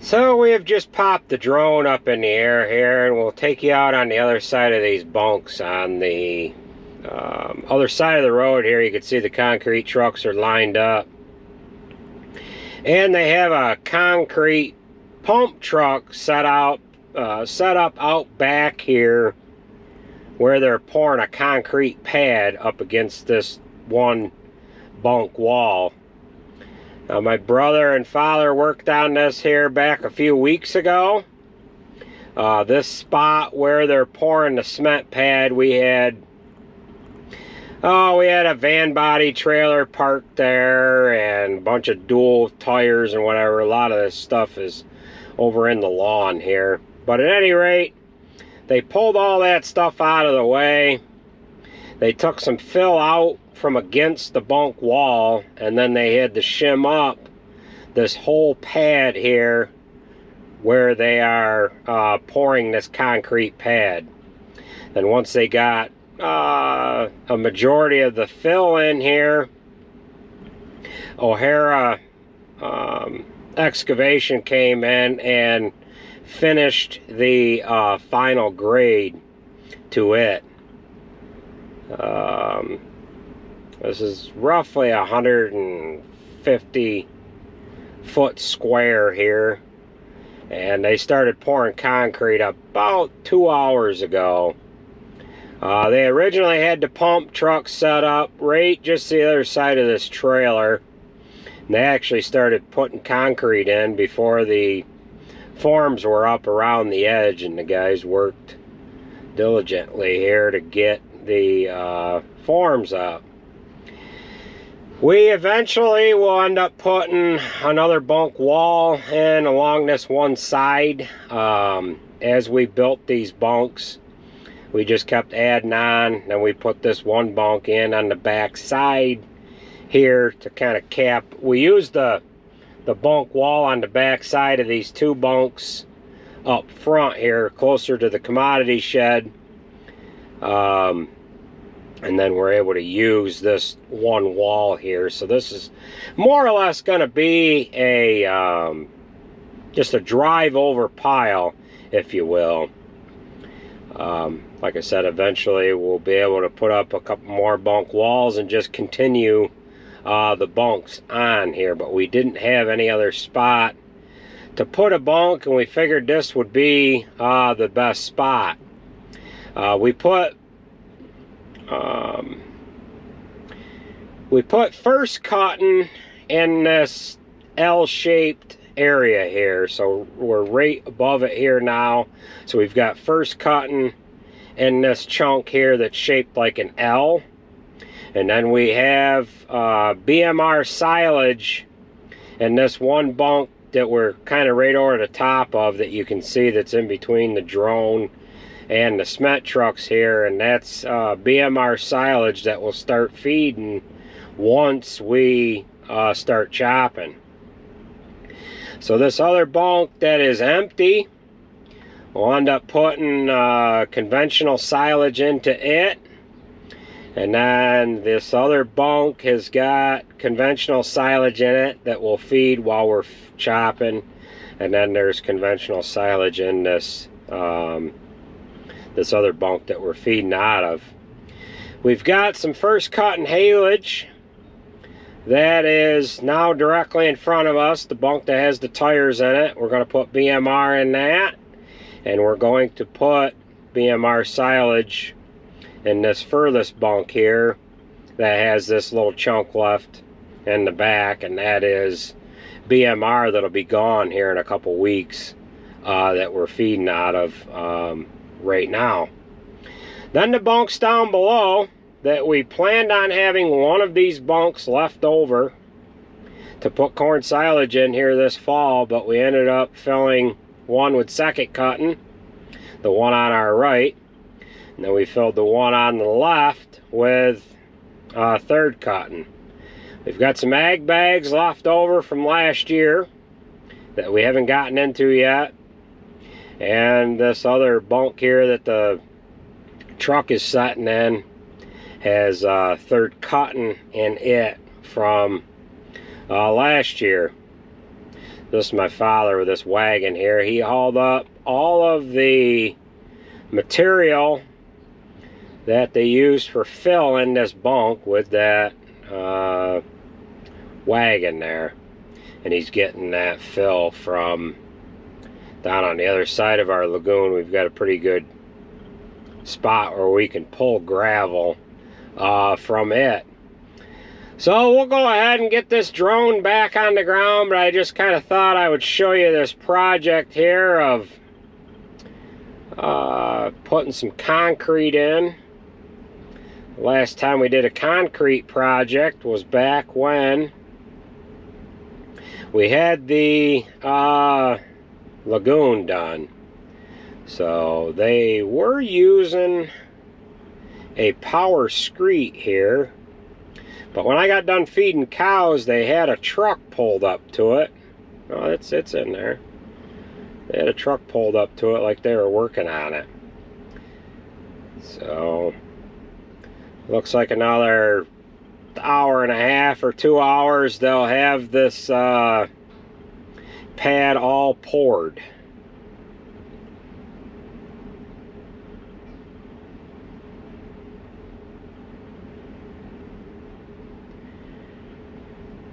So we have just popped the drone up in the air here, and we'll take you out on the other side of these bunks. On the other side of the road here, you can see the concrete trucks are lined up. And they have a concrete pump truck set up out back here where they're pouring a concrete pad up against this one bunk wall. Now, my brother and father worked on this here back a few weeks ago. This spot where they're pouring the cement pad, we had a van body trailer parked there and a bunch of dual tires and whatever. A lot of this stuff is over in the lawn here. But at any rate, they pulled all that stuff out of the way. They took some fill out from against the bunk wall, and then they had to shim up this whole pad here where they are pouring this concrete pad. And once they got a majority of the fill in here, O'Hara Excavation came in and finished the final grade to it. This is roughly 150 foot square here, and they started pouring concrete about 2 hours ago. They originally had the pump truck set up right just the other side of this trailer, and they actually started putting concrete in before the forms were up around the edge, and the guys worked diligently here to get the forms up. We eventually will end up putting another bunk wall in along this one side. As we built these bunks, we just kept adding on, and we put this one bunk in on the back side here to kind of cap. We used the bunk wall on the back side of these two bunks up front here, closer to the commodity shed. And then we're able to use this one wall here. So this is more or less going to be a just a drive over pile, if you will. Like I said, eventually we'll be able to put up a couple more bunk walls and just continue the bunks on here. But we didn't have any other spot to put a bunk, and we figured this would be the best spot. We put first cutting in this L-shaped area here, so we're right above it here now. So we've got first cutting in this chunk here that's shaped like an L, and then we have BMR silage in this one bunk that we're kind of right over the top of, that you can see that's in between the drone and the cement trucks here, and that's BMR silage that will start feeding once we start chopping. So this other bunk that is empty, we'll end up putting conventional silage into it, and then this other bunk has got conventional silage in it that will feed while we're chopping, and then there's conventional silage in this this other bunk that we're feeding out of. We've got some first cutting haylage that is now directly in front of us, the bunk that has the tires in it. We're going to put BMR in that, and we're going to put BMR silage in this furthest bunk here that has this little chunk left in the back, and that is BMR that'll be gone here in a couple weeks that we're feeding out of right now. Then the bunks down below, that we planned on having one of these bunks left over to put corn silage in here this fall, but we ended up filling one with second cutting, the one on our right, and then we filled the one on the left with third cutting. We've got some ag bags left over from last year that we haven't gotten into yet, and this other bunk here that the truck is sitting in has third cutting in it from last year. This is my father with this wagon here. He hauled up all of the material that they used for filling this bunk with that wagon there. And he's getting that fill from down on the other side of our lagoon. We've got a pretty good spot where we can pull gravel from it. So we'll go ahead and get this drone back on the ground, but I just kind of thought I would show you this project here of putting some concrete in. The last time we did a concrete project was back when we had the lagoon done. So they were using a power screet here, but when I got done feeding cows, they had a truck pulled up to it. Oh, it's in there. They had a truck pulled up to it like they were working on it. So looks like another hour and a half or 2 hours they'll have this pad all poured.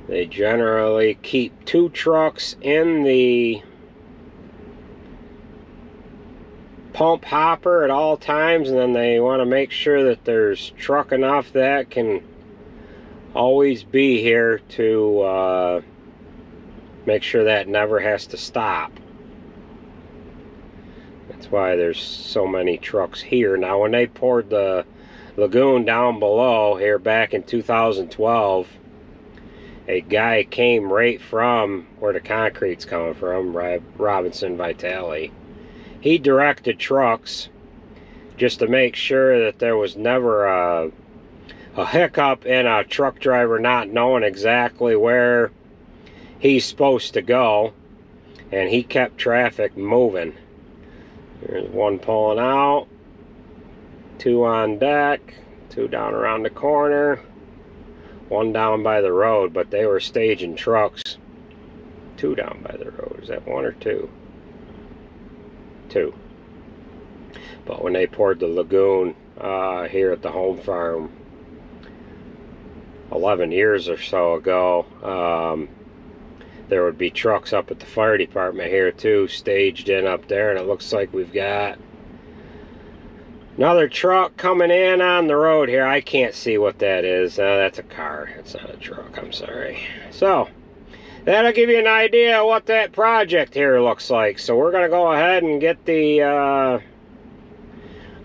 They generally keep 2 trucks in the pump hopper at all times, and then they want to make sure that there's truck enough that can always be here to make sure that never has to stop. That's why there's so many trucks here. Now when they poured the lagoon down below here back in 2012, a guy came right from where the concrete's coming from, Robinson Vitale. He directed trucks just to make sure that there was never a hiccup in a truck driver not knowing exactly where he's supposed to go, and he kept traffic moving. There's 1 pulling out, 2 on deck, 2 down around the corner, 1 down by the road, but they were staging trucks. 2 down by the road. Is that 1 or 2? 2. But when they poured the lagoon here at the home farm 11 years or so ago, there would be trucks up at the fire department here too, staged in up there, and it looks like we've got another truck coming in on the road here. I can't see what that is. That's a car. It's not a truck. I'm sorry. So that'll give you an idea of what that project here looks like. So we're going to go ahead and get the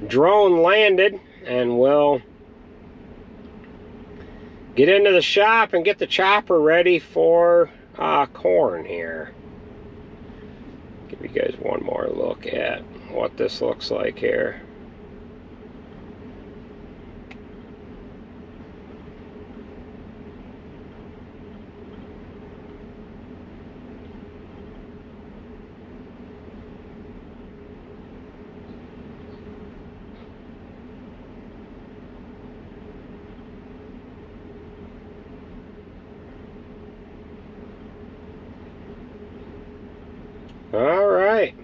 drone landed, and we'll get into the shop and get the chopper ready for corn here. Give you guys one more look at what this looks like here. All right.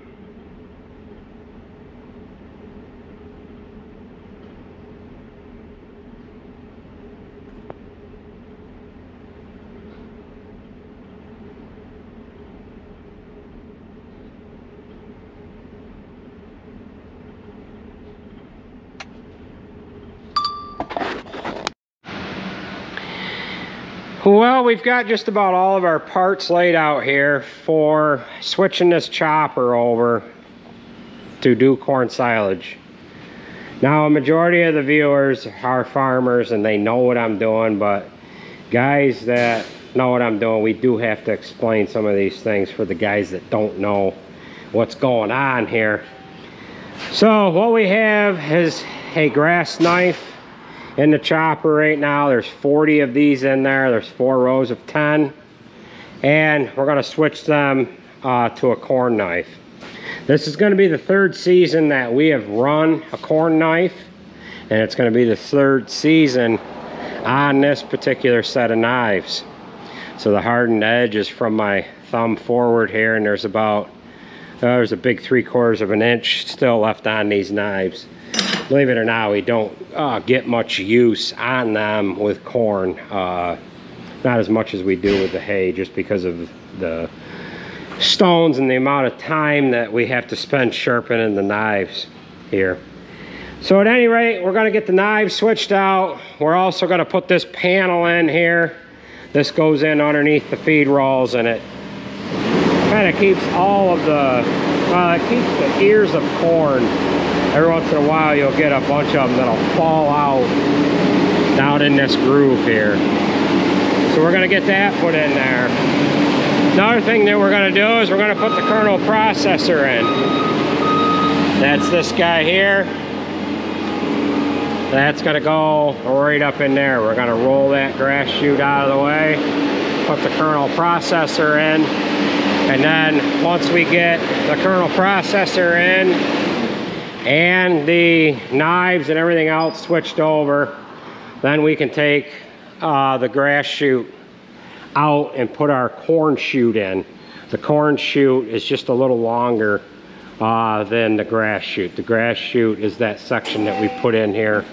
Well, we've got just about all of our parts laid out here for switching this chopper over to do corn silage. Now, a majority of the viewers are farmers and they know what I'm doing, but guys that know what I'm doing, we do have to explain some of these things for the guys that don't know what's going on here. So what we have is a grass knife in the chopper right now. There's 40 of these in there. There's 4 rows of 10, and we're going to switch them to a corn knife. This is going to be the 3rd season that we have run a corn knife, and it's going to be the 3rd season on this particular set of knives. So the hardened edge is from my thumb forward here, and there's about, there's a big 3/4 of an inch still left on these knives. Believe it or not, we don't get much use on them with corn. Not as much as we do with the hay, just because of the stones and the amount of time that we have to spend sharpening the knives here. So at any rate, we're going to get the knives switched out. We're also going to put this panel in here. This goes in underneath the feed rolls, and it kind of keeps all of the, it keeps the ears of corn. Every once in a while you'll get a bunch of them that'll fall out down in this groove here. So we're going to get that put in there. Another thing that we're going to do is we're going to put the kernel processor in. That's this guy here. That's going to go right up in there. We're going to roll that grass chute out of the way, put the kernel processor in, and then once we get the kernel processor in and the knives and everything else switched over, then we can take the grass chute out and put our corn chute in. The corn chute is just a little longer than the grass chute. The grass chute is that section that we put in here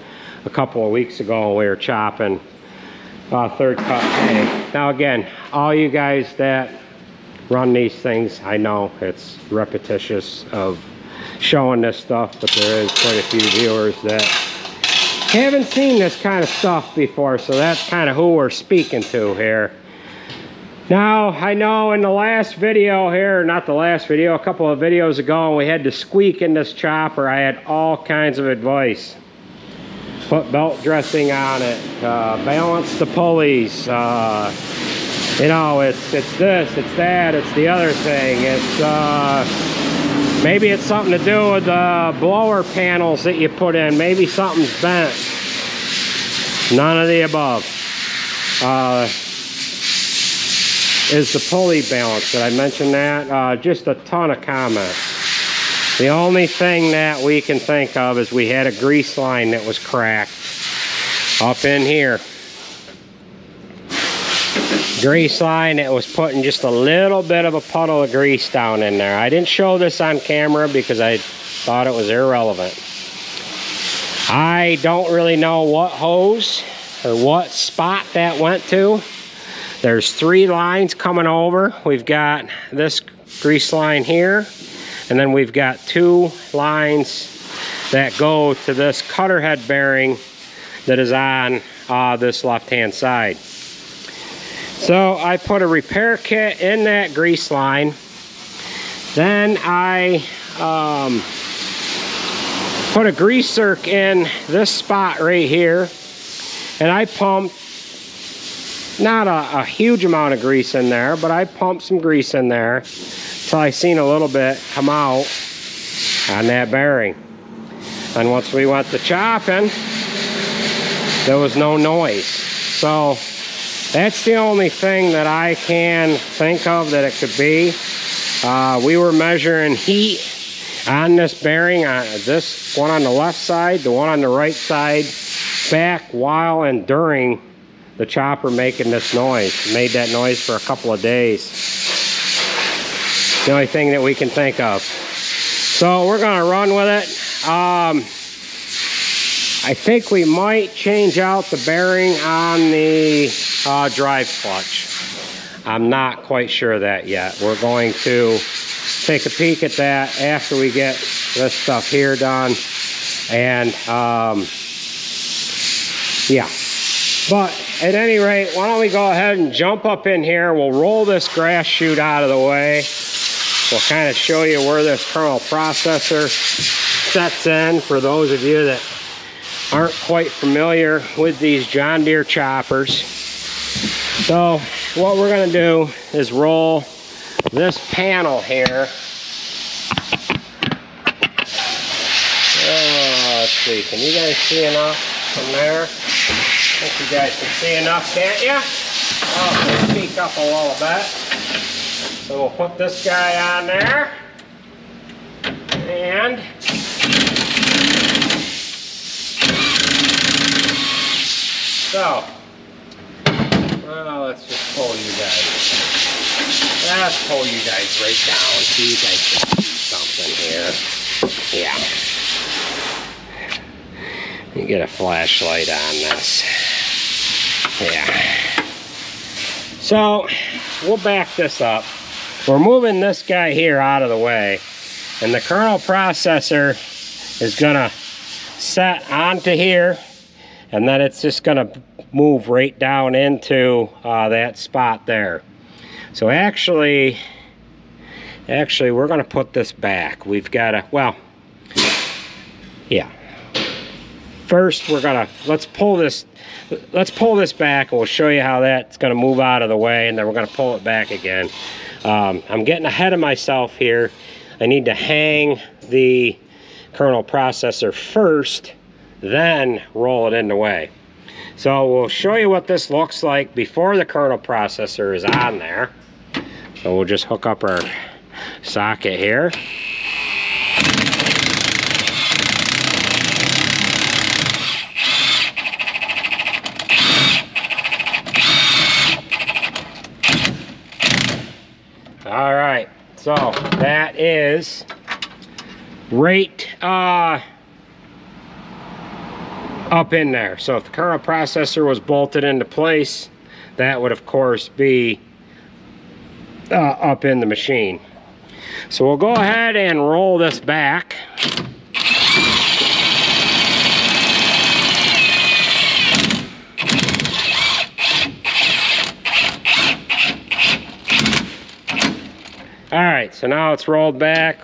a couple of weeks ago when we were chopping third cut hay. Now again, all you guys that run these things, I know it's repetitious of showing this stuff, but there is quite a few viewers that haven't seen this kind of stuff before, so that's kind of who we're speaking to here. Now, I know in the last video here, not the last video, a couple of videos ago, when we had to squeak in this chopper, I had all kinds of advice. Put belt dressing on it, balance the pulleys, you know, it's this, it's that, it's the other thing, it's, maybe it's something to do with the blower panels that you put in, maybe something's bent. None of the above. Is the pulley balance. Did I mention that? Just a ton of comments. The only thing that we can think of is we had a grease line that was cracked up in here. Grease line that was putting just a little bit of a puddle of grease down in there. I didn't show this on camera because I thought it was irrelevant. I don't really know what hose or what spot that went to. There's 3 lines coming over. We've got this grease line here, and then we've got 2 lines that go to this cutter head bearing that is on this left-hand side. So I put a repair kit in that grease line. Then I put a grease zerk in this spot right here, and I pumped not a huge amount of grease in there, but I pumped some grease in there till I seen a little bit come out on that bearing. And once we went to chopping, there was no noise. So that's the only thing that I can think of that it could be. We were measuring heat on this bearing, on this one on the left side, the one on the right side, back while and during the chopper making this noise. Made that noise for a couple of days. The only thing that we can think of. So we're gonna run with it. I think we might change out the bearing on the drive clutch. I'm not quite sure of that yet. We're going to take a peek at that after we get this stuff here done. And yeah. But at any rate, why don't we go ahead and jump up in here. We'll roll this grass chute out of the way. We'll kind of show you where this kernel processor sets in for those of you that aren't quite familiar with these John Deere choppers. So what we're going to do is roll this panel here. Let's see, can you guys see enough from there? I think you guys can see enough, can't you? I'll speak up a little bit. So we'll put this guy on there. And so Well, let's just pull you guys. Let's pull you guys right down so you guys can see something here. Yeah. You get a flashlight on this. Yeah. So, we'll back this up. We're moving this guy here out of the way. And the kernel processor is gonna set onto here. And then it's just gonna move right down into that spot there. So actually we're gonna put this back. We've gotta, well, yeah. First let's pull this back and we'll show you how that's gonna move out of the way, and then we're gonna pull it back again. I'm getting ahead of myself here. I need to hang the kernel processor first, then roll it in the way. So we'll show you what this looks like before the kernel processor is on there. So we'll just hook up our socket here. All right, so that is right up in there. So if the kernel processor was bolted into place, that would of course be up in the machine. So we'll go ahead and roll this back. All right, so now it's rolled back.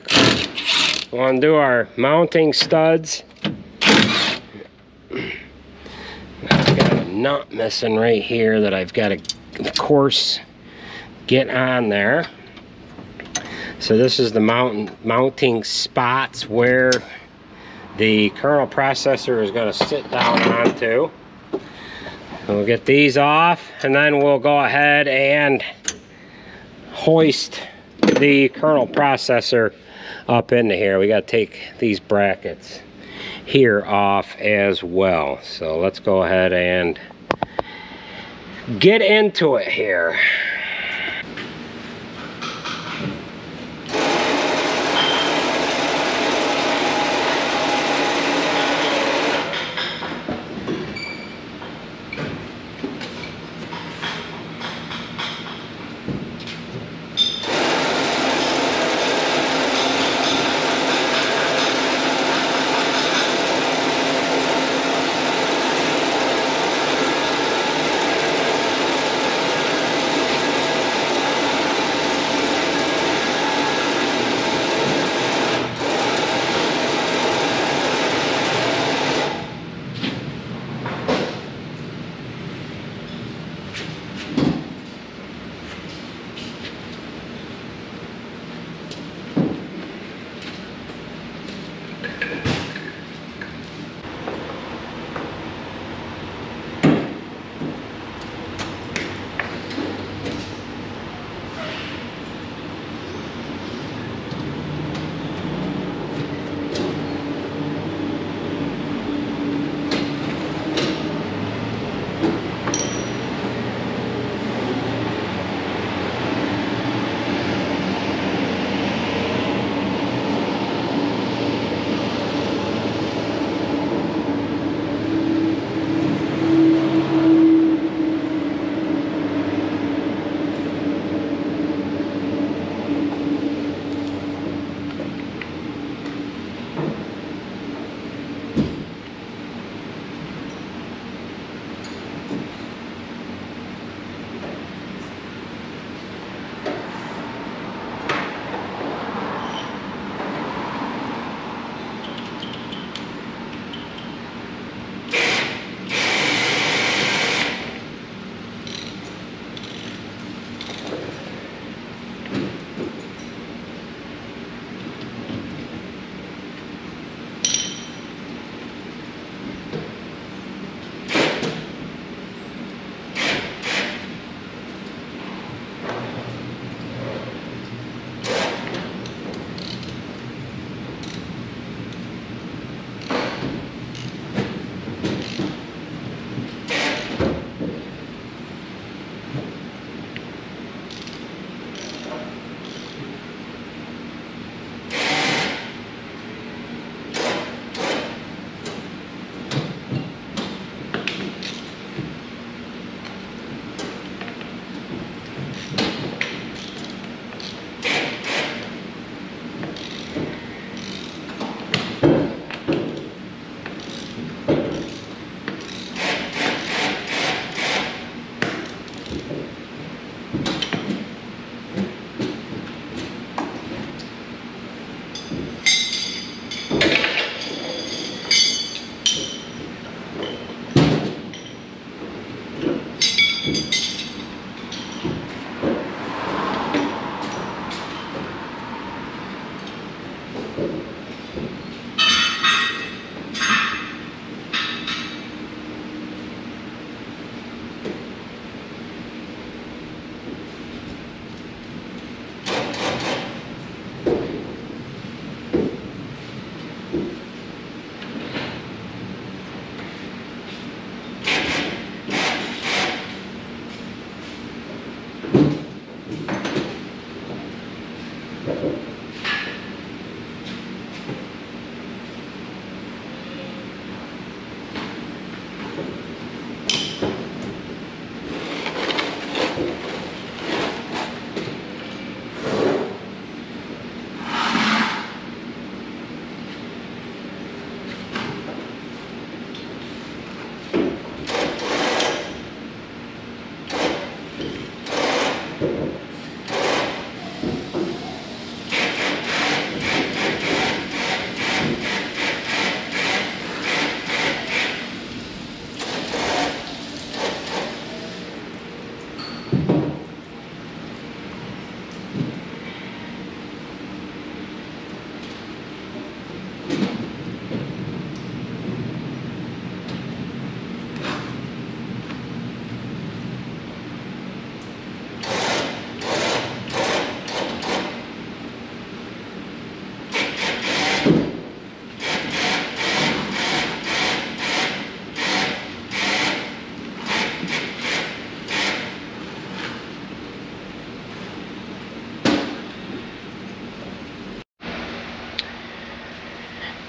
We'll undo our mounting studs. I've got a nut missing right here that I've got to, of course, get on there. So this is the mounting spots where the kernel processor is going to sit down onto. We'll get these off, and then we'll go ahead and hoist the kernel processor up into here. We got to take these brackets here off as well. So let's go ahead and get into it here.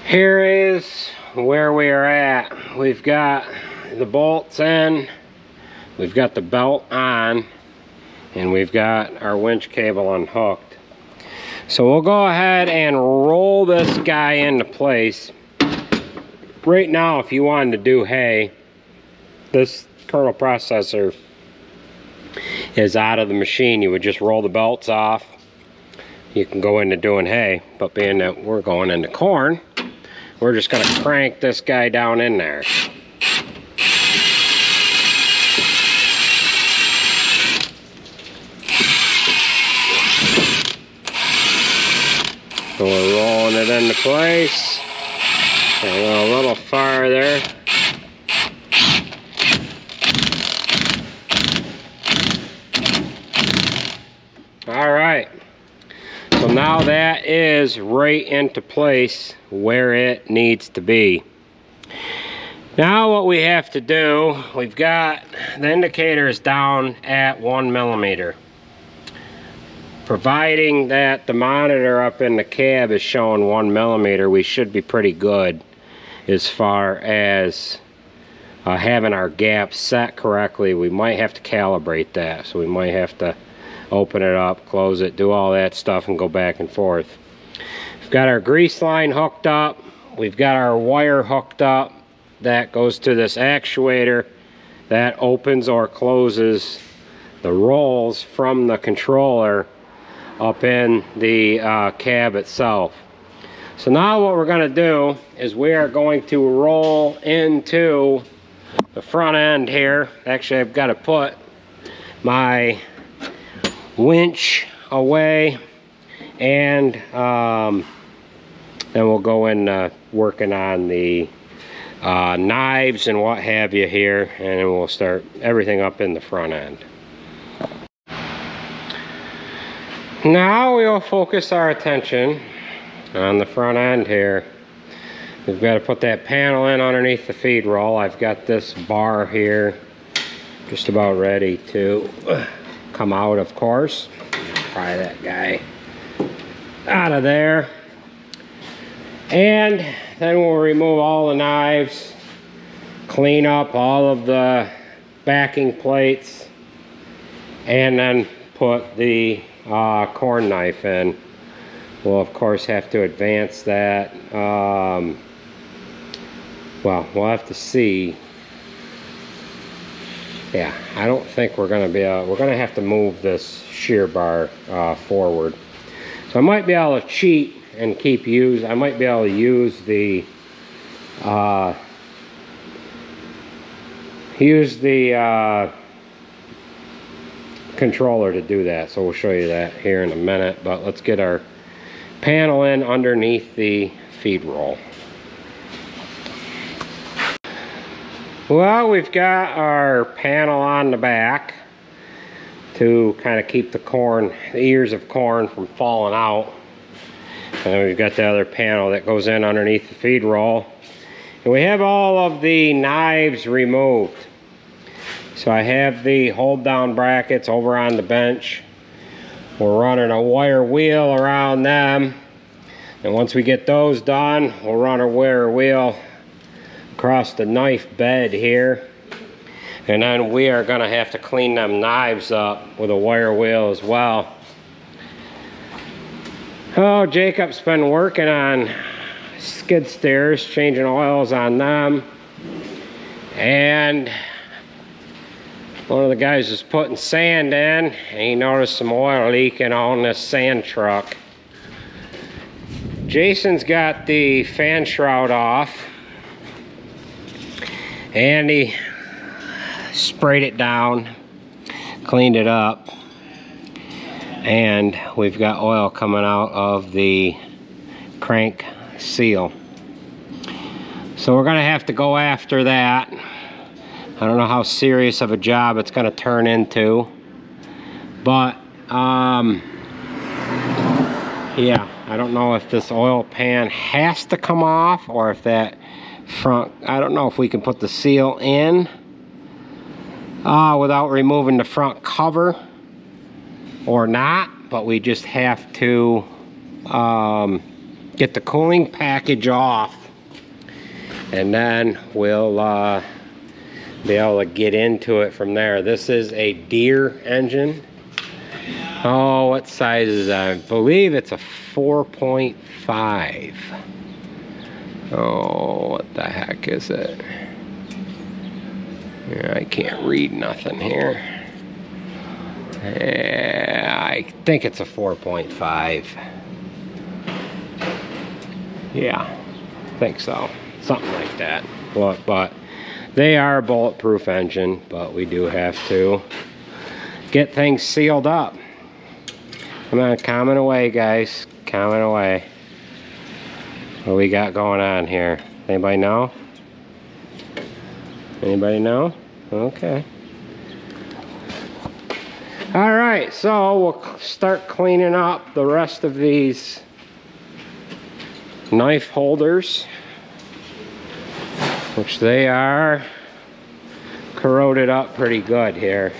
Here is where we are at. We've got the bolts in, we've got the belt on, and we've got our winch cable unhooked. So we'll go ahead and roll this guy into place. Right now, if you wanted to do hay, this kernel processor is out of the machine. You would just roll the belts off. You can go into doing hay, but being that we're going into corn, we're just going to crank this guy down in there. So we're rolling it into place. A little farther. All right. So now that is right into place where it needs to be. Now what we have to do, we've got the indicators down at 1 millimeter. Providing that the monitor up in the cab is showing 1 millimeter, we should be pretty good as far as having our gaps set correctly. We might have to calibrate that, so we might have to open it up, close it, do all that stuff, and go back and forth. We've got our grease line hooked up. We've got our wire hooked up that goes to this actuator that opens or closes the rolls from the controller up in the cab itself. So now what we're going to do is we are going to roll into the front end here. Actually, I've got to put my winch away, and then we'll go in working on the knives and what have you here, and then we'll start everything up in the front end. Now we'll focus our attention on the front end here. We've got to put that panel in underneath the feed roll. I've got this bar here just about ready to come out, of course. Pry that guy out of there. And then we'll remove all the knives, clean up all of the backing plates, and then put the corn knife in. We'll of course have to advance that. Well, we'll have to see. Yeah, I don't think we're gonna be able, we're gonna have to move this shear bar forward. So I might be able to cheat and I might be able to use the controller to do that. So we'll show you that here in a minute, but let's get our panel in underneath the feed roll. Well, we've got our panel on the back to kind of keep the ears of corn from falling out. And then we've got the other panel that goes in underneath the feed roll. And we have all of the knives removed. So I have the hold down brackets over on the bench. We're running a wire wheel around them. And once we get those done, we'll run a wire wheel across the knife bed here. And then we are gonna have to clean them knives up with a wire wheel as well. Oh, Jacob's been working on skid steers, changing oils on them. And one of the guys is putting sand in, and he noticed some oil leaking on this sand truck. Jason's got the fan shroud off, and he sprayed it down, cleaned it up, and we've got oil coming out of the crank seal. So we're gonna have to go after that. I don't know how serious of a job it's gonna turn into, but yeah, I don't know if this oil pan has to come off, or if that front, I don't know if we can put the seal in without removing the front cover or not, but we just have to get the cooling package off, and then we'll be able to get into it from there. This is a Deere engine. Oh, what size is that? I believe it's a 4.5. Oh, what the heck is it? Yeah, I can't read nothing here. Yeah, I think it's a 4.5. Yeah, I think so. Something like that. But they are a bulletproof engine, but we do have to get things sealed up. Come on, comment away, guys. Comment away. What we got going on here? Anybody know? Anybody know? Okay. All right, so we'll start cleaning up the rest of these knife holders, which they are corroded up pretty good here.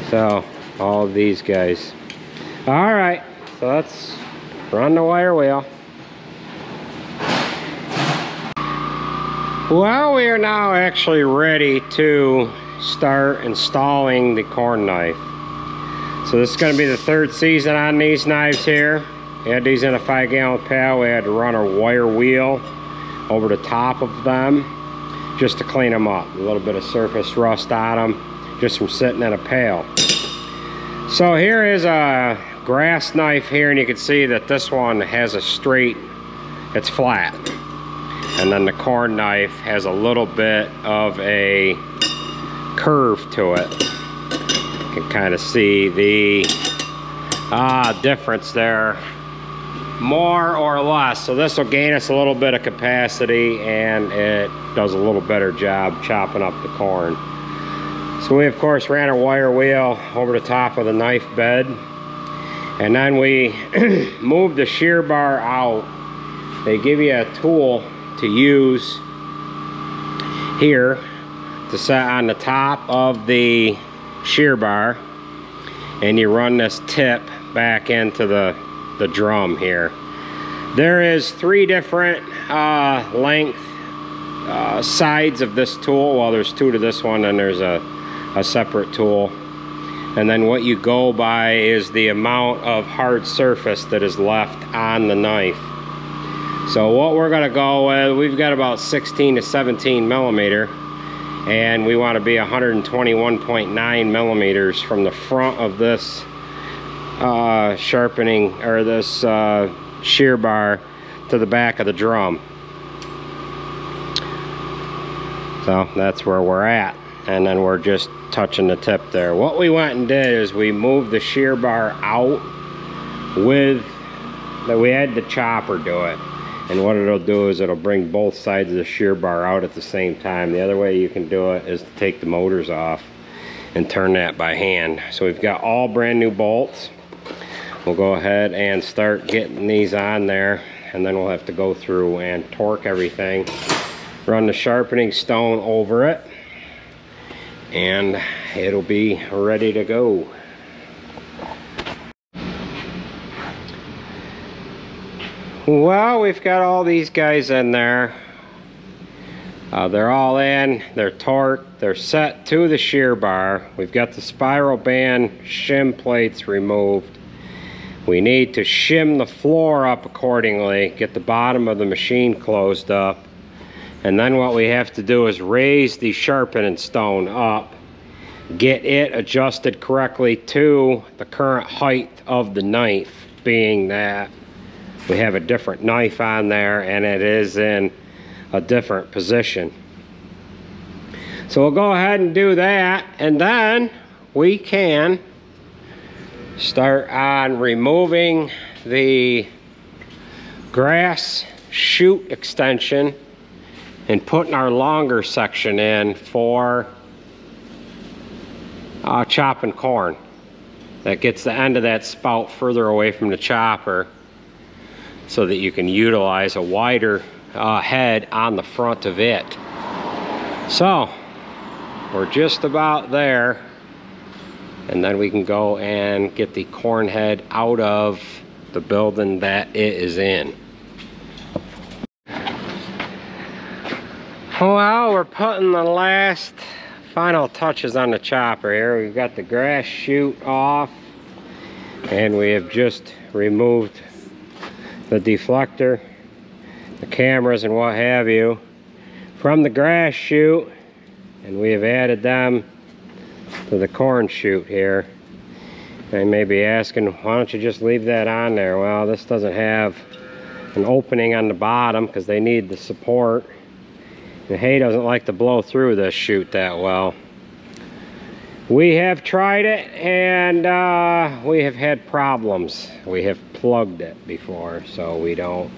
So all of these guys. All right, so let's run the wire wheel. Well, we are now actually ready to start installing the corn knife. So this is going to be the third season on these knives here. We had these in a 5-gallon pail. We had to run a wire wheel over the top of them just to clean them up. A little bit of surface rust on them just from sitting in a pail. So here is a grass knife here, and you can see that this one has a straight, it's flat. And then the corn knife has a little bit of a curve to it. You can kind of see the difference there, more or less. So this will gain us a little bit of capacity, and it does a little better job chopping up the corn. So we of course ran a wire wheel over the top of the knife bed, and then we moved the shear bar out. They give you a tool to use here to set on the top of the shear bar, and you run this tip back into the drum here. There is 3 different length sides of this tool. Well, there's 2 to this one, and there's a separate tool. And then what you go by is the amount of hard surface that is left on the knife. So what we're gonna go with, we've got about 16 to 17 millimeter, and we want to be 121.9 millimeters from the front of this sharpening, or this shear bar, to the back of the drum. So that's where we're at, and then we're just touching the tip there. What we went and did is we moved the shear bar out with we had the chopper do it. And what it'll do is it'll bring both sides of the shear bar out at the same time. The other way you can do it is to take the motors off and turn that by hand. So we've got all brand new bolts. We'll go ahead and start getting these on there, and then we'll have to go through and torque everything, run the sharpening stone over it, and it'll be ready to go. Well, we've got all these guys in there. They're all in, they're torqued, they're set to the shear bar. We've got the spiral band shim plates removed. We need to shim the floor up accordingly, get the bottom of the machine closed up. And then what we have to do is raise the sharpening stone up, get it adjusted correctly to the current height of the knife, being that we have a different knife on there and it is in a different position. So we'll go ahead and do that, and then we can start on removing the grass chute extension and putting our longer section in for chopping corn. That gets the end of that spout further away from the chopper, so that you can utilize a wider head on the front of it. So we're just about there, and then we can go and get the corn head out of the building that it is in. Well, we're putting the last final touches on the chopper here. We've got the grass chute off, and we have just removed the deflector, the cameras and what have you from the grass chute, and we have added them to the corn chute here. And you may be asking, why don't you just leave that on there? Well, this doesn't have an opening on the bottom because they need the support. The hay doesn't like to blow through this chute that well. We have tried it, and we have had problems. We have plugged it before, so we don't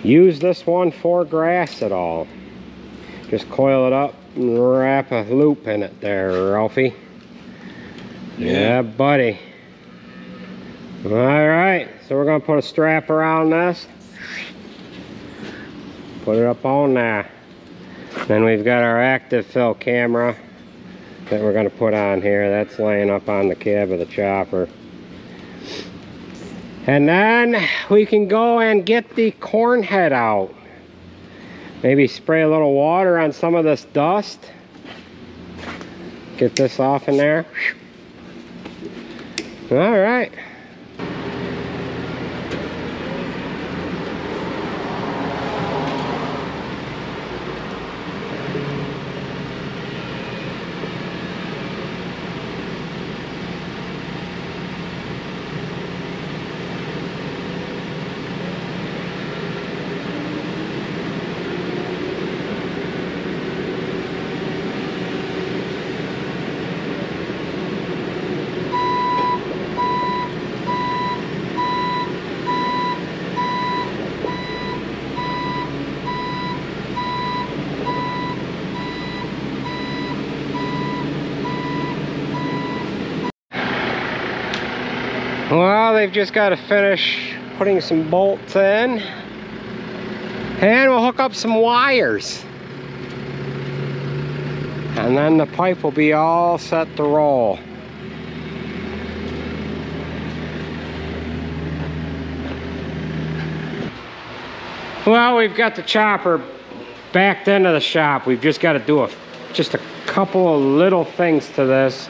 use this one for grass at all. Just coil it up and wrap a loop in it there, Ralphie. Yeah, buddy. All right, so we're gonna put a strap around this. Put it up on there. Then we've got our active fill camera that we're going to put on here. That's laying up on the cab of the chopper. And then we can go and get the corn head out. Maybe spray a little water on some of this dust. Get this off in there. All right. Well, they've just got to finish putting some bolts in, and we'll hook up some wires, and then the pipe will be all set to roll. Well, we've got the chopper backed into the shop. We've just got to do just a couple of little things to this.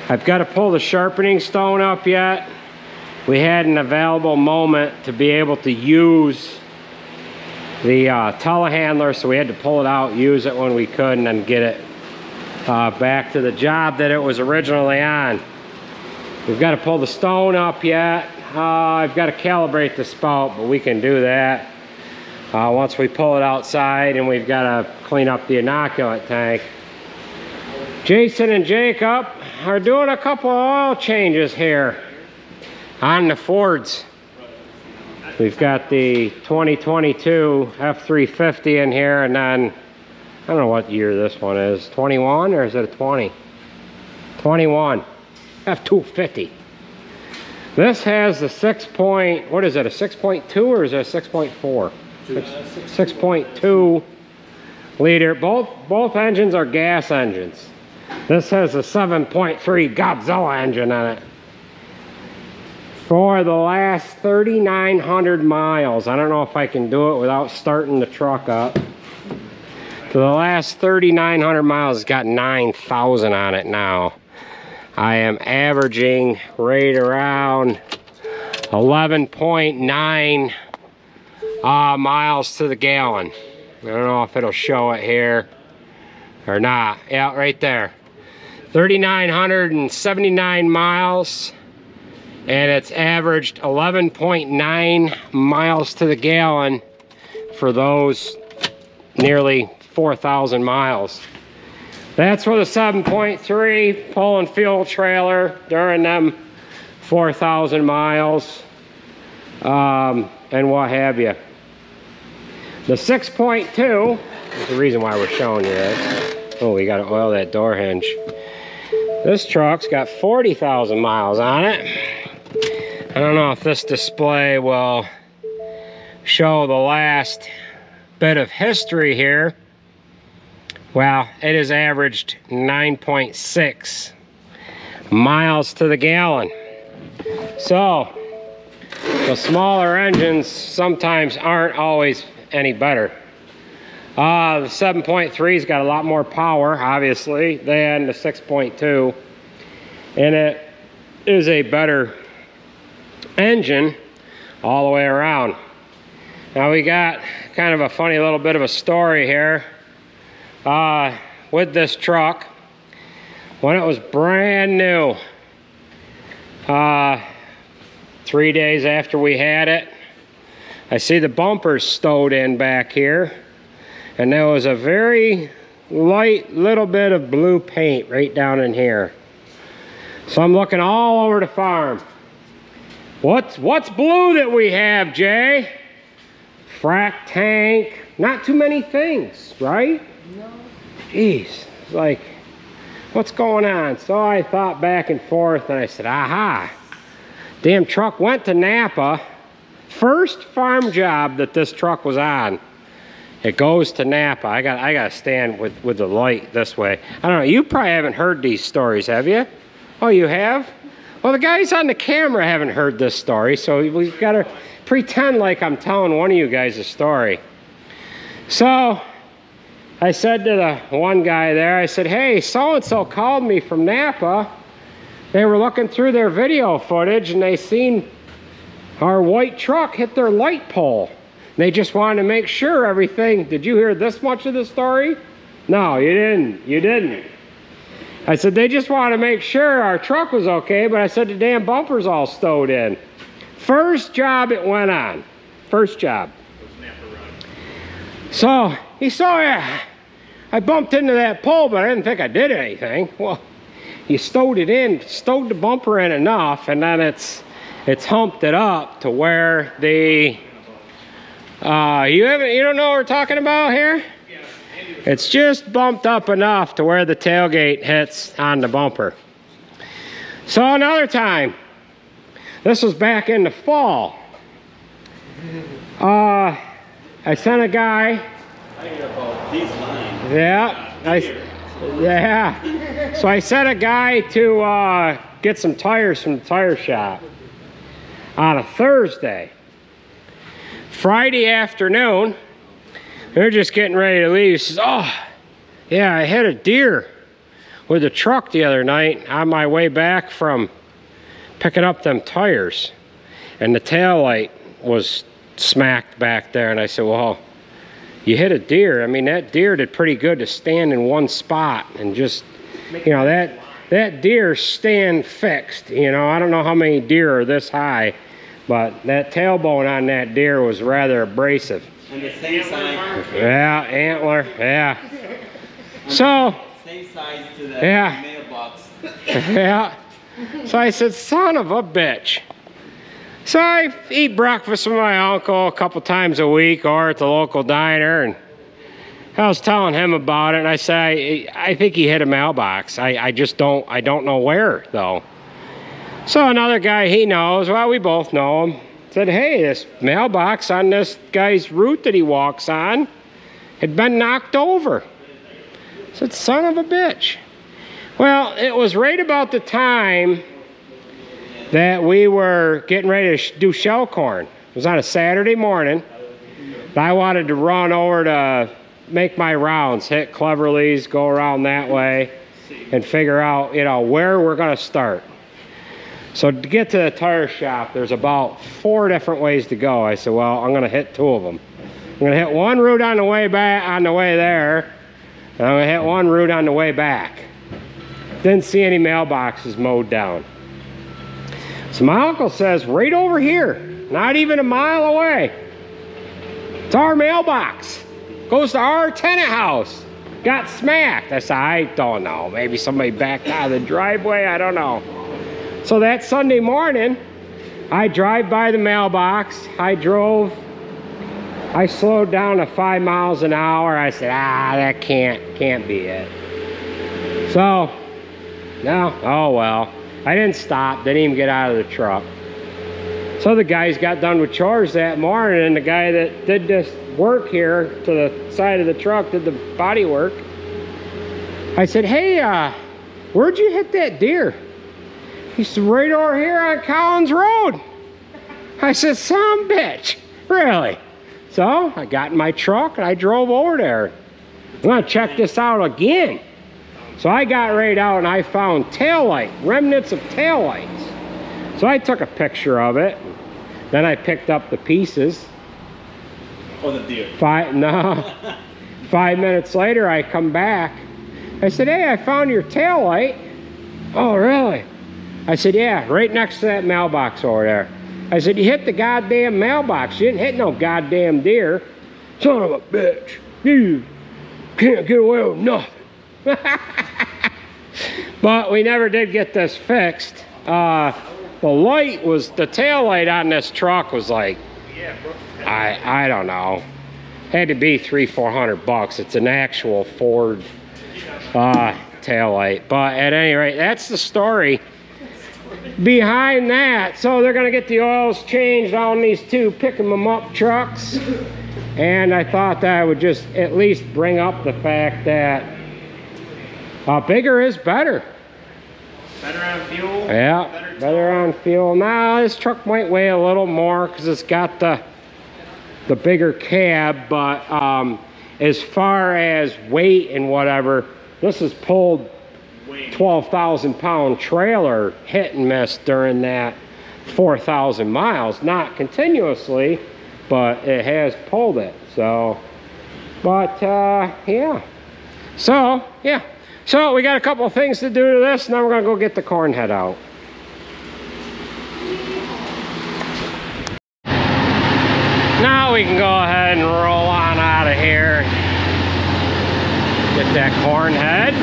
I've got to pull the sharpening stone up yet. We had an available moment to be able to use the telehandler, so we had to pull it out, use it when we could, and then get it back to the job that it was originally on. We've got to pull the stone up yet. I've got to calibrate the spout, but we can do that once we pull it outside, and we've got to clean up the inoculant tank. Jason and Jacob are doing a couple of oil changes here on the Fords. We've got the 2022 F350 in here, and then I don't know what year this one is. 21 or is it a 20? 21 F250. This has the 6 point, what is it, a 6.2 or is it a 6.4? 6.2 liter. Both engines are gas engines. This has a 7.3 Godzilla engine on it. For the last 3,900 miles, I don't know if I can do it without starting the truck up. For the last 3,900 miles, it's got 9,000 on it now. I am averaging right around 11.9 miles to the gallon. I don't know if it'll show it here or not. Yeah, right there. 3,979 miles, and it's averaged 11.9 miles to the gallon for those nearly 4,000 miles. That's for the 7.3 pulling fuel trailer during them 4,000 miles and what have you. The 6.2 is the reason why we're showing you this. Oh, we got to oil that door hinge. This truck's got 40,000 miles on it. I don't know if this display will show the last bit of history here. Well, it has averaged 9.6 miles to the gallon. So, the smaller engines sometimes aren't always any better. The 7.3's got a lot more power, obviously, than the 6.2. And it is a better engine all the way around. Now we got kind of a funny little bit of a story here with this truck. When it was brand new, 3 days after we had it, I see the bumpers stowed in back here, and there was a very light little bit of blue paint right down in here. So I'm looking all over the farm. What's blue that we have, Jay? Frac tank. Not too many things, right? No. Jeez, it's like, what's going on? So I thought back and forth, and I said, aha. Damn truck went to Napa. First farm job that this truck was on. It goes to Napa. I got to stand with the light this way. I don't know. You probably haven't heard these stories, have you? Oh, you have? Well, the guys on the camera haven't heard this story, so we've got to pretend like I'm telling one of you guys a story. So I said to the one guy there, I said, hey, so-and-so called me from Napa. They were looking through their video footage and they seen our white truck hit their light pole. They just wanted to make sure everything. Did you hear this much of the story? No, you didn't. You didn't. I said, they just wanted to make sure our truck was okay, but I said the damn bumper's all stowed in. First job it went on. First job. So he saw I bumped into that pole, but I didn't think I did anything. Well, you stowed it in, stowed the bumper in enough, and then it's humped it up to where the you don't know what we're talking about here? It's just bumped up enough to where the tailgate hits on the bumper. So another time, this was back in the fall. I sent a guy. Yeah. So I sent a guy to get some tires from the tire shop on a Thursday. Friday afternoon, they're just getting ready to leave. He says, oh, yeah, I hit a deer with a truck the other night on my way back from picking up them tires. And the tail light was smacked back there. And I said, well, you hit a deer. I mean, that deer did pretty good to stand in one spot and just, you know, that deer stand fixed. You know, I don't know how many deer are this high, but that tailbone on that deer was rather abrasive. And the same size. Yeah, antler, yeah. So, same size to the mailbox. Yeah. So I said, son of a bitch. So I eat breakfast with my uncle a couple times a week or at the local diner, and I was telling him about it, and I said, I think he hit a mailbox. I don't know where, though. So another guy he knows, well, we both know him, said, hey, this mailbox on this guy's route that he walks on had been knocked over. I said, son of a bitch. Well, it was right about the time that we were getting ready to do shell corn. It was on a Saturday morning. I wanted to run over to make my rounds, hit Cleverly's, go around that way, and figure out, you know, where we're going to start. So to get to the tire shop, there's about 4 different ways to go. I said, well, I'm going to hit 2 of them. I'm going to hit one route on the way back, on the way there, and I'm going to hit one route on the way back. Didn't see any mailboxes mowed down. So my uncle says, right over here, not even a mile away, it's our mailbox. Goes to our tenant house. Got smacked. I said, I don't know. Maybe somebody backed out of the driveway. I don't know. So that Sunday morning, I drive by the mailbox. I slowed down to 5 miles an hour. I said, that can't be it. So, no, oh well. I didn't stop, didn't even get out of the truck. So the guys got done with chores that morning, and the guy that did this work here to the side of the truck, did the body work. I said, hey, where'd you hit that deer? He said, right over here on Collins Road. I said, some bitch, really? So I got in my truck and I drove over there. I'm gonna check this out again. So I got right out and I found taillight, remnants of taillights. So I took a picture of it. Then I picked up the pieces. Oh, the deer. 5 minutes later, I come back. I said, hey, I found your taillight. Oh, really? I said, yeah, right next to that mailbox over there. I said, you hit the goddamn mailbox. You didn't hit no goddamn deer. Son of a bitch. You can't get away with nothing. But we never did get this fixed. The tail light on this truck was like, I don't know. Had to be $300-400. It's an actual Ford tail light. But at any rate, that's the story behind that. So they're gonna get the oils changed on these two picking them up trucks. And I thought that I would just at least bring up the fact that bigger is better. Better on fuel? Yeah, better on fuel. Now this truck might weigh a little more because it's got the bigger cab, but as far as weight and whatever, this has pulled 12,000 pound trailer hit and miss during that 4,000 miles. Not continuously, but it has pulled it. So, but yeah. So, yeah. So we got a couple of things to do to this. Now we're gonna go get the corn head out. Now we can go ahead and roll on out of here. Get that corn head.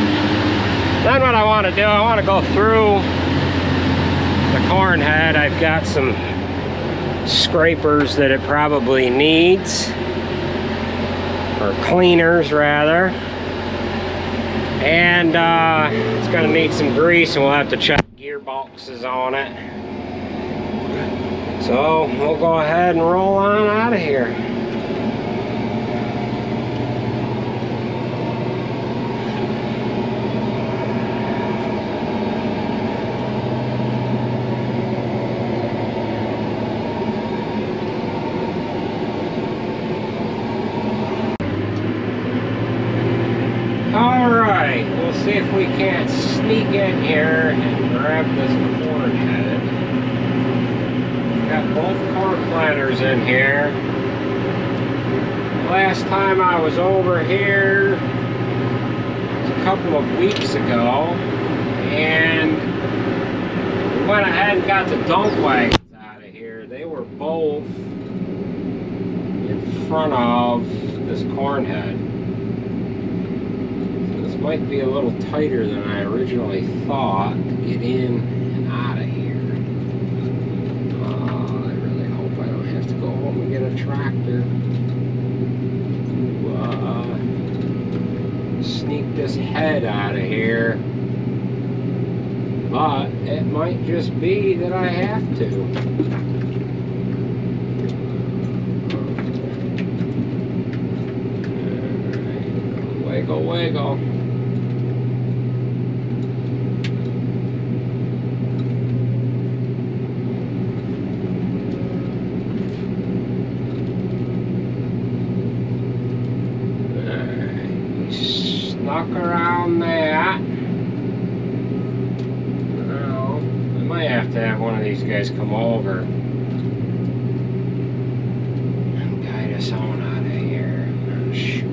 Then what I want to do, I want to go through the corn head. I've got some scrapers that it probably needs, or cleaners rather. And it's going to need some grease, and we'll have to check gearboxes on it. So we'll go ahead and roll on out of here. Alright, we'll see if we can't sneak in here and grab this corn head. Got both corn planters in here. Last time I was over here was a couple of weeks ago, and we went ahead and got the dump wagons out of here. They were both in front of this corn head. Might be a little tighter than I originally thought to get in and out of here. I really hope I don't have to go home and get a tractor to sneak this head out of here. But it might just be that I have to. Wiggle, wiggle. Around that. Well, I might have to have one of these guys come over and guide us on out of here. I'm not sure.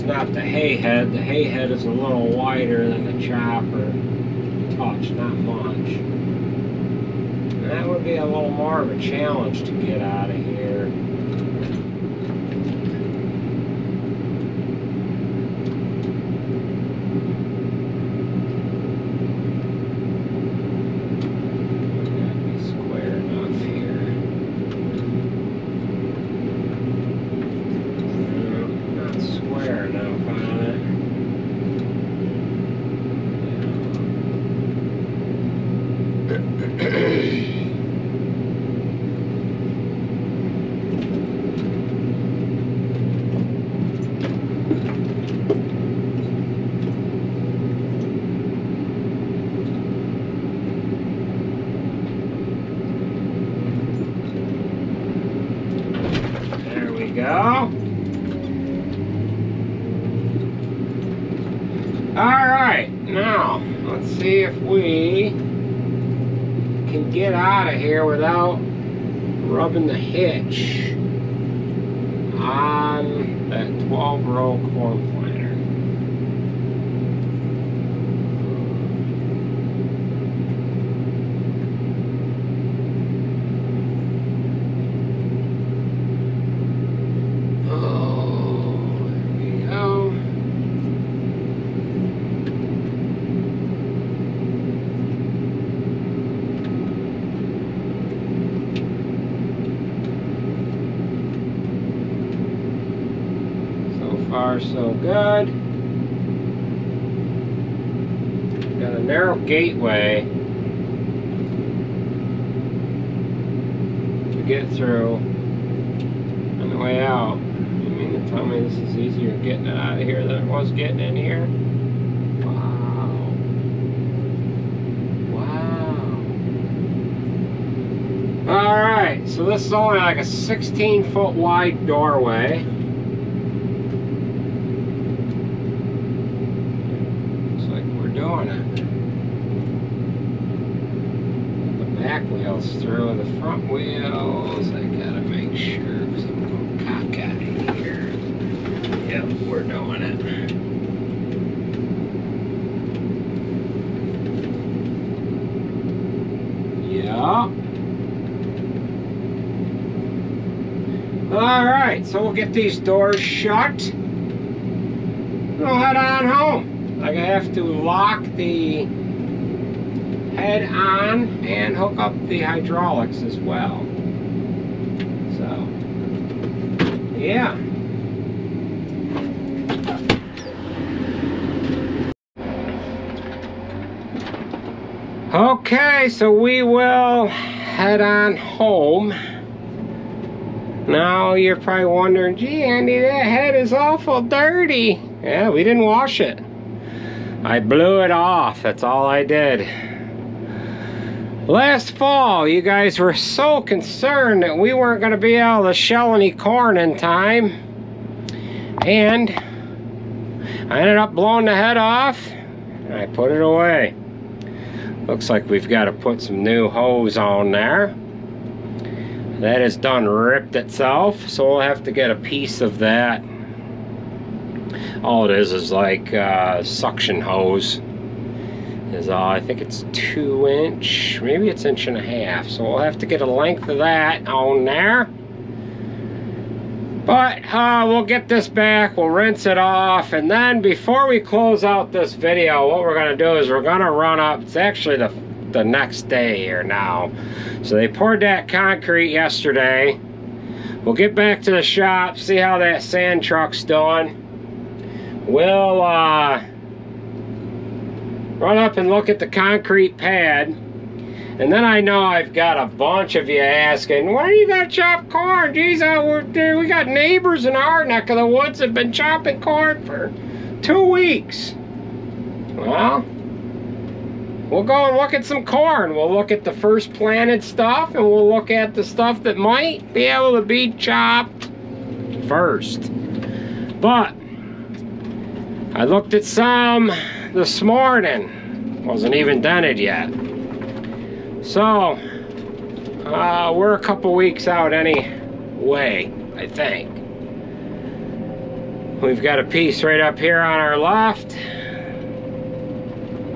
Not the hay head. The hay head is a little wider than the chopper. Touch, not much. And that would be a little more of a challenge to get out of here. That'd be square enough here. There we go. Alright, now let's see if we can get out of here without rubbing the hitch on that 12-row corn planter. Far so good. Got a narrow gateway to get through on the way out. You mean to tell me this is easier getting it out of here than it was getting in here? Wow. Wow. Alright, so this is only like a 16-foot wide doorway. Doing it. The back wheels through, the front wheels, I gotta make sure because I'm going cockeyed here. Yep, we're doing it. Yeah. Alright, so we'll get these doors shut. We'll head on home. Like I have to lock the head on and hook up the hydraulics as well. So, yeah. Okay, so we will head on home. Now you're probably wondering, gee, Andy, that head is awful dirty. Yeah, we didn't wash it. I blew it off, that's all I did. Last fall, you guys were so concerned that we weren't going to be able to shell any corn in time. And I ended up blowing the head off, and I put it away. Looks like we've got to put some new hose on there. That has done ripped itself, so we'll have to get a piece of that. All it is like suction hose. I think it's 2-inch, maybe it's 1.5 inches. So we'll have to get a length of that on there. But we'll get this back, we'll rinse it off, and then before we close out this video, what we're gonna do is we're gonna run up. It's actually the next day here now. So they poured that concrete yesterday. We'll get back to the shop, see how that sand truck's doing. We'll run up and look at the concrete pad. And then I know I've got a bunch of you asking, why are you gonna chop corn? Geez, we got neighbors in our neck of the woods that have been chopping corn for 2 weeks. Well, we'll go and look at some corn. We'll look at the first planted stuff, and we'll look at the stuff that might be able to be chopped first. But I looked at some this morning. Wasn't even dented yet. So, we're a couple weeks out anyway, I think. We've got a piece right up here on our left.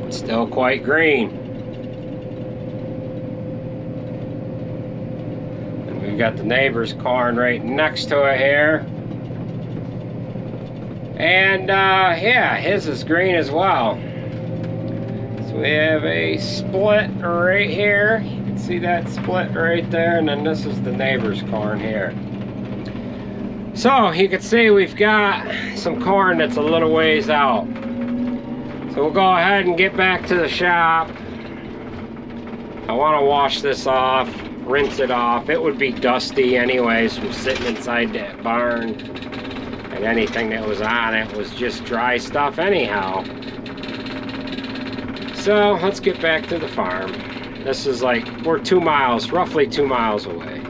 It's still quite green. And we've got the neighbor's corn right next to it here. And yeah, his is green as well. So we have a split right here. You can see that split right there, and then this is the neighbor's corn here. So you can see we've got some corn that's a little ways out. So we'll go ahead and get back to the shop I want to wash this off, rinse it off. It would be dusty anyways from sitting inside that barn, and anything that was on it was just dry stuff anyhow. So let's get back to the farm. This is like, we're 2 miles, roughly 2 miles away.